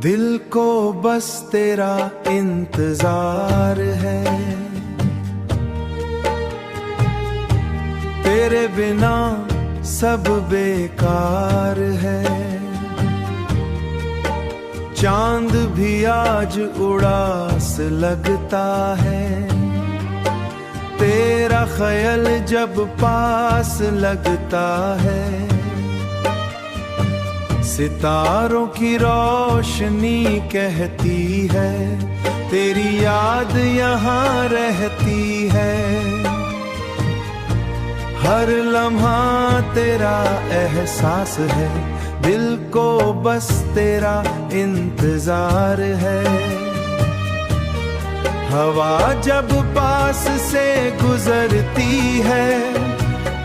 दिल को बस तेरा इंतजार है, तेरे बिना सब बेकार है। चांद भी आज उड़ास लगता है, तेरा ख्याल जब पास लगता है। सितारों की रोशनी कहती है, तेरी याद यहाँ रहती है। हर लम्हा तेरा एहसास है, दिल को बस तेरा इंतजार है। हवा जब पास से गुजरती है,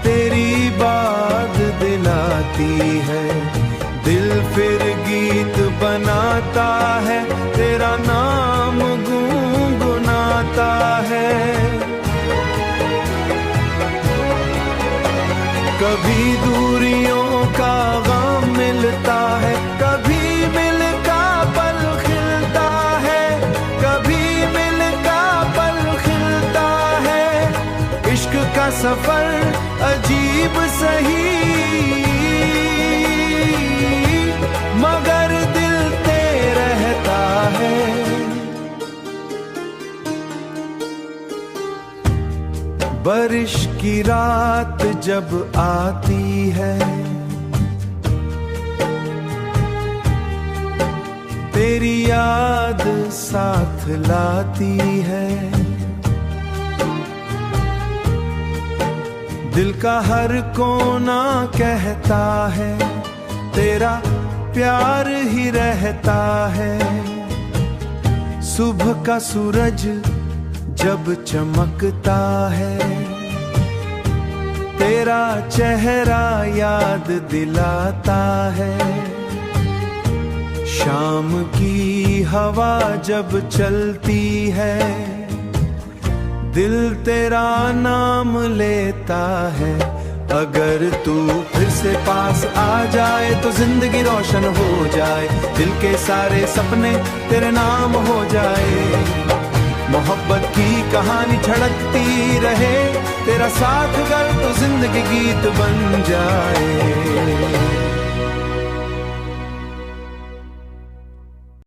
तेरी बात दिलाती है। दिल फिर गीत बनाता है, तेरा नाम गुनगुनाता है। कभी दूरियों का गम मिलता है, कभी मिल का पल खिलता है, कभी मिल का पल खिलता है। इश्क का सफर अजीब सही, मगर दिल ते रहता है। बारिश की रात जब आती है, तेरी याद साथ लाती है। दिल का हर कोना कहता है, तेरा प्यार ही रहता है। सुबह का सूरज जब चमकता है, तेरा चेहरा याद दिलाता है। शाम की हवा जब चलती है, दिल तेरा नाम लेता है। अगर तू फिर से पास आ जाए तो जिंदगी रोशन हो जाए, दिल के सारे सपने तेरे नाम हो जाए। मोहब्बत की कहानी धड़कती रहे, तेरा साथ अगर तो जिंदगी गीत बन जाए।